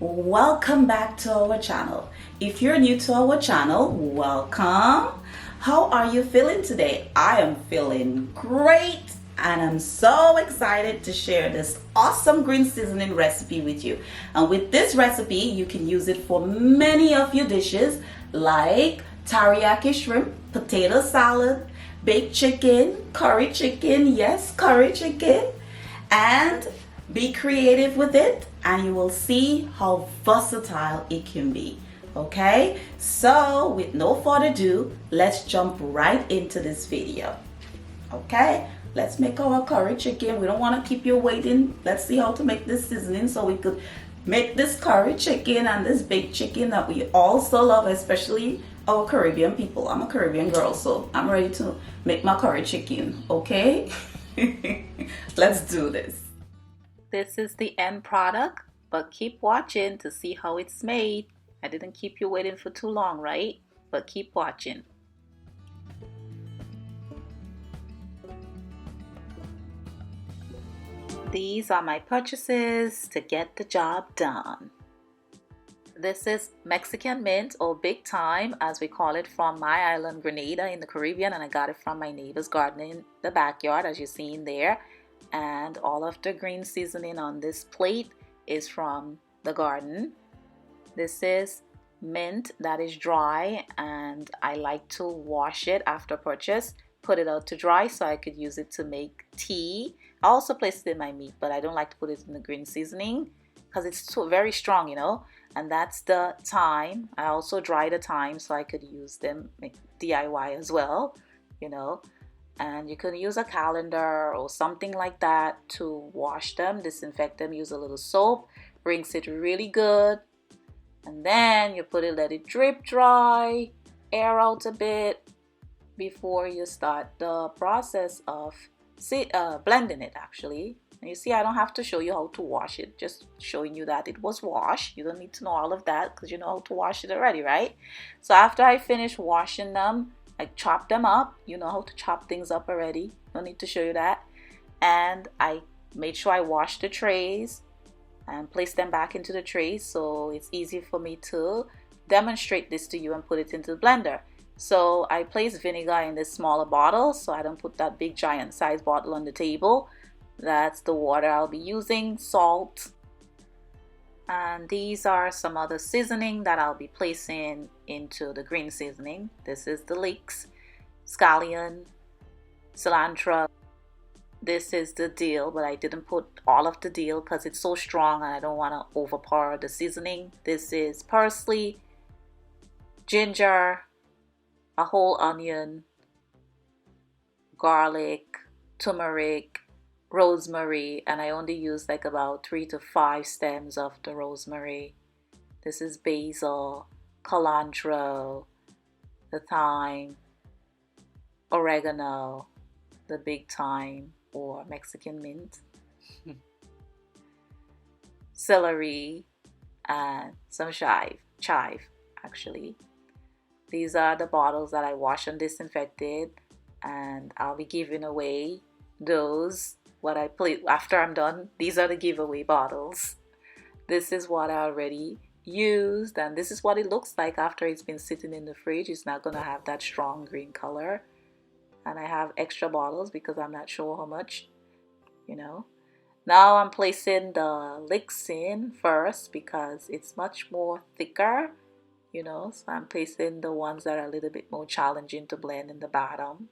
Welcome back to our channel. If you're new to our channel, welcome. How are you feeling today? I am feeling great and I'm so excited to share this awesome green seasoning recipe with you. And with this recipe, you can use it for many of your dishes like teriyaki shrimp, potato salad, baked chicken, curry chicken, yes, curry chicken, and be creative with it and you will see how versatile it can be. Okay, so with no further ado, let's jump right into this video. Okay, let's make our curry chicken. We don't want to keep you waiting. Let's see how to make this seasoning so we could make this curry chicken and this baked chicken that we also love, especially our Caribbean people. I'm a Caribbean girl, so I'm ready to make my curry chicken. Okay. Let's do this. This is the end product, but keep watching to see how it's made. I didn't keep you waiting for too long, right? But keep watching. These are my purchases to get the job done. This is Mexican mint, or big thyme as we call it, from my island Grenada in the Caribbean, and I got it from my neighbor's garden in the backyard, as you see in there. And all of the green seasoning on this plate is from the garden. This is mint that is dry, and I like to wash it after purchase, put it out to dry so I could use it to make tea. I also place it in my meat, but I don't like to put it in the green seasoning because it's so very strong, you know. And that's the thyme. I also dry the thyme so I could use them, make DIY as well, you know. And you can use a calendar or something like that to wash them, disinfect them, use a little soap, rinse it really good. And then you put it, let it drip dry, air out a bit before you start the process of blending it actually. And you see, I don't have to show you how to wash it, just showing you that it was washed. You don't need to know all of that because you know how to wash it already, right? So after I finish washing them, I chop them up. You know how to chop things up already. No need to show you that. And I made sure I washed the trays and place them back into the trays so it's easy for me to demonstrate this to you and put it into the blender. So I place vinegar in this smaller bottle so I don't put that big giant size bottle on the table. That's the water I'll be using, salt. And these are some other seasoning that I'll be placing into the green seasoning. This is the leeks, scallion, cilantro. This is the dill, but I didn't put all of the dill because it's so strong and I don't want to overpower the seasoning. This is parsley, ginger, a whole onion, garlic, turmeric, rosemary, and I only use like about 3 to 5 stems of the rosemary. This is basil, cilantro, the thyme, oregano, the big thyme or Mexican mint, celery, and some chive actually. These are the bottles that I washed and disinfected, and I'll be giving away those what I play after I'm done. These are the giveaway bottles. This is what I already used, and this is what it looks like after it's been sitting in the fridge. It's not gonna have that strong green color. And I have extra bottles because I'm not sure how much, you know. Now I'm placing the leeks in first because it's much more thicker, you know. So I'm placing the ones that are a little bit more challenging to blend in the bottom.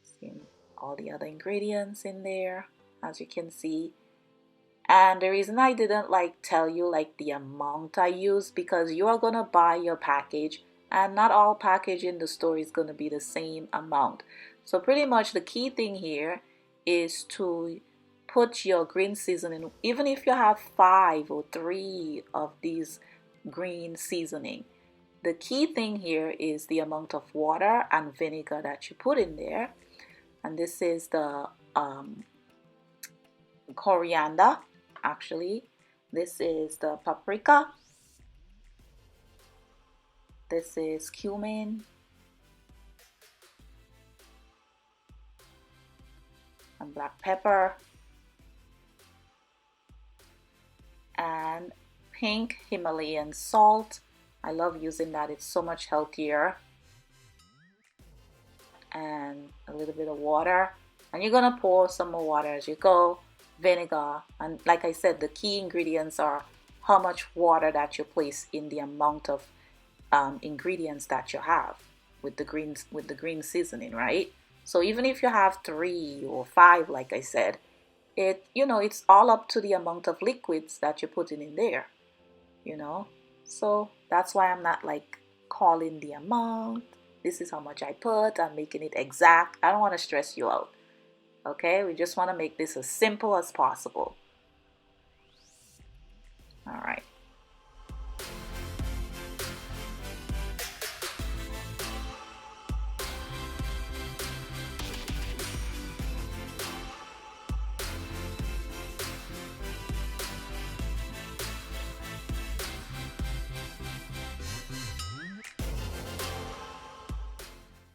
See all the other ingredients in there, as you can see. And the reason I didn't tell you the amount I use, because you are gonna buy your package and not all package in the store is gonna be the same amount. So pretty much the key thing here is to put your green seasoning, even if you have 5 or 3 of these green seasoning, the key thing here is the amount of water and vinegar that you put in there. And this is the coriander actually. This is the paprika. This is cumin. And black pepper. And pink Himalayan salt. I love using that, it's so much healthier. And a little bit of water, and you're gonna pour some more water as you go. Vinegar, and like I said, the key ingredients are how much water that you place in the amount of ingredients that you have with the green seasoning, right? So even if you have 3 or 5, like I said, it's all up to the amount of liquids that you're putting in there, so that's why I'm not like calling the amount. This is how much I put. I'm making it exact. I don't want to stress you out. Okay, we just want to make this as simple as possible. All right.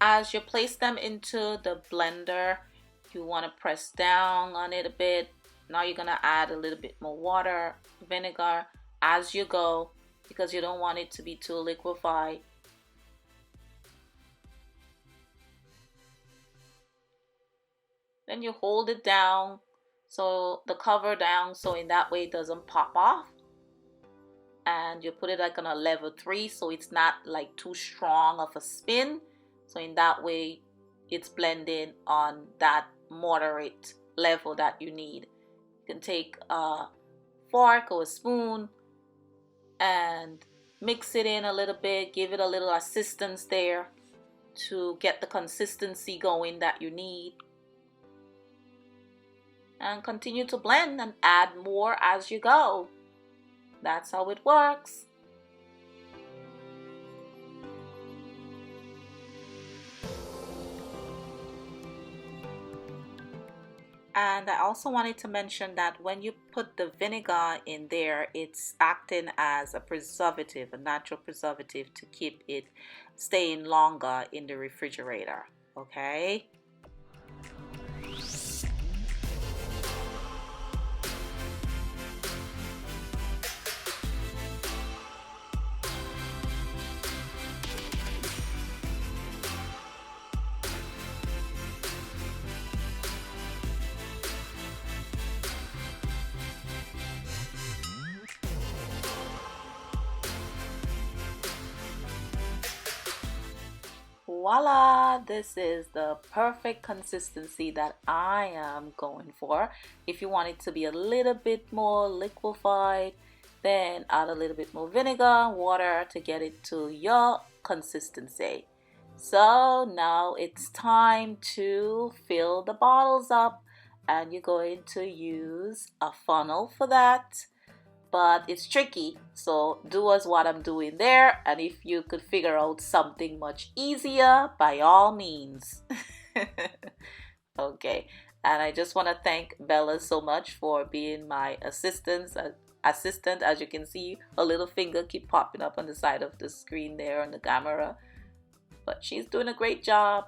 As you place them into the blender, you want to press down on it a bit. Now you're going to add a little bit more water, vinegar as you go, because you don't want it to be too liquefied. Then you hold it down, so the cover down, so in that way it doesn't pop off. And you put it like on a level 3, so it's not like too strong of a spin. So in that way, it's blending on that moderate level that you need. You can take a fork or a spoon and mix it in a little bit, give it a little assistance there to get the consistency going that you need. And continue to blend and add more as you go. That's how it works. And I also wanted to mention that when you put the vinegar in there, it's acting as a preservative, a natural preservative to keep it staying longer in the refrigerator, okay? Voila, this is the perfect consistency that I am going for. If you want it to be a little bit more liquefied, then add a little bit more vinegar, water to get it to your consistency. So now it's time to fill the bottles up, and you're going to use a funnel for that. But it's tricky, so do as what I'm doing there, and if you could figure out something much easier, by all means. Okay, and I just want to thank Bella so much for being my assistant. As you can see, her little finger keep popping up on the side of the screen there on the camera, but she's doing a great job.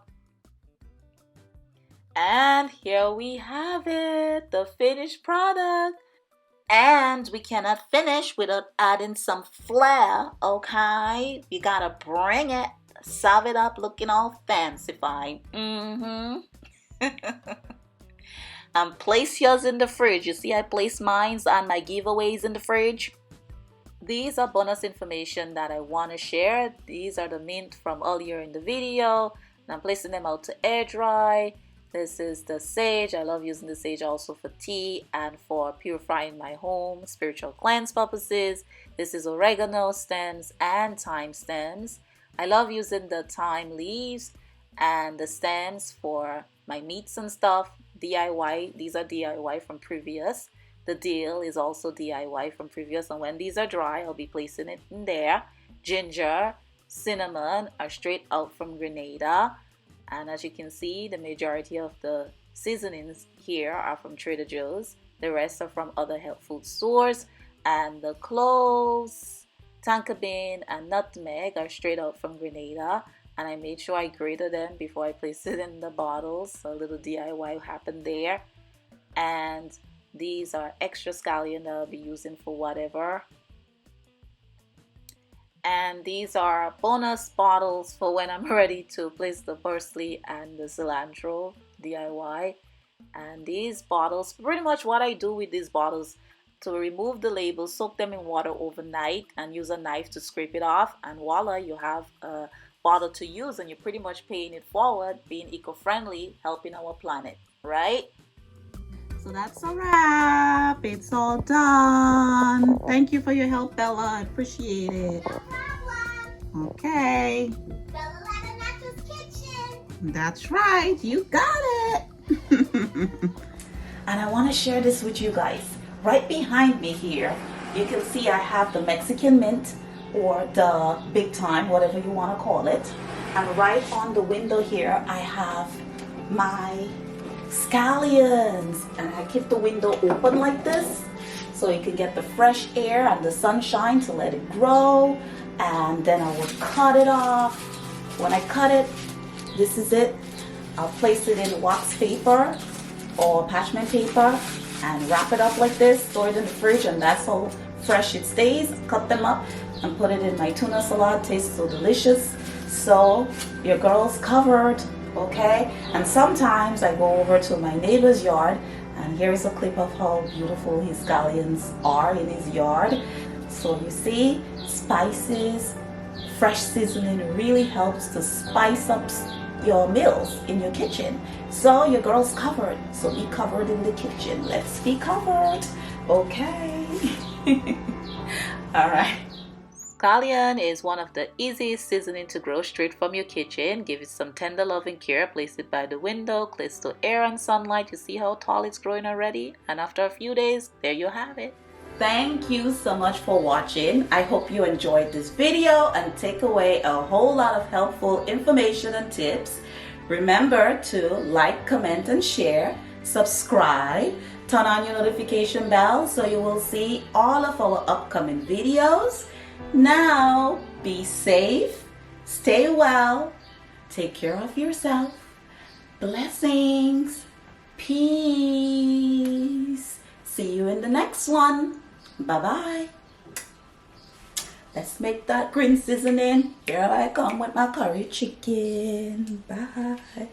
And here we have it, the finished product. And we cannot finish without adding some flair, okay? You gotta bring it, serve it up looking all fancified. And place yours in the fridge. You see, I place mine and my giveaways in the fridge. These are bonus information that I want to share. These are the mint from earlier in the video. And I'm placing them out to air dry. This is the sage. I love using the sage also for tea and for purifying my home, spiritual cleanse purposes. This is oregano stems and thyme stems. I love using the thyme leaves and the stems for my meats and stuff. DIY. These are DIY from previous. The dill is also DIY from previous. And when these are dry, I'll be placing it in there. Ginger, cinnamon are straight out from Grenada. And as you can see, the majority of the seasonings here are from Trader Joe's. The rest are from other health food stores. And the cloves, tonka bean, and nutmeg are straight out from Grenada. And I made sure I grated them before I placed it in the bottles. So a little DIY happened there. And these are extra scallion that I'll be using for whatever. And these are bonus bottles for when I'm ready to place the parsley and the cilantro DIY. And these bottles, pretty much what I do with these bottles, to remove the labels, soak them in water overnight and use a knife to scrape it off, and voila, you have a bottle to use, and you're pretty much paying it forward, being eco-friendly, helping our planet, right? So that's a wrap. It's all done. Thank you for your help, Bella. I appreciate it. No problem. Okay. Bella Natcha's kitchen. That's right. You got it. And I want to share this with you guys. Right behind me here, you can see I have the Mexican mint, or the big time, whatever you want to call it. And right on the window here, I have my scallions, and I keep the window open like this so you can get the fresh air and the sunshine to let it grow. And then I will cut it off. When I cut it, this is it. I'll place it in wax paper or parchment paper and wrap it up like this, store it in the fridge, and that's how fresh it stays. Cut them up and put it in my tuna salad. Tastes so delicious. So your girl's covered. Okay, and sometimes I go over to my neighbor's yard, and here's a clip of how beautiful his scallions are in his yard. So you see, spices, fresh seasoning really helps to spice up your meals in your kitchen. So your girl's covered, so be covered in the kitchen. Let's be covered, okay? All right. Scallion is one of the easiest seasoning to grow straight from your kitchen. Give it some tender loving care. Place it by the window, close to air and sunlight. You see how tall it's growing already? And after a few days, there you have it. Thank you so much for watching. I hope you enjoyed this video and take away a whole lot of helpful information and tips. Remember to like, comment, and share. Subscribe. Turn on your notification bell so you will see all of our upcoming videos. Now, be safe, stay well, take care of yourself. Blessings, peace. See you in the next one. Bye-bye. Let's make that green seasoning. Here I come with my curry chicken. Bye.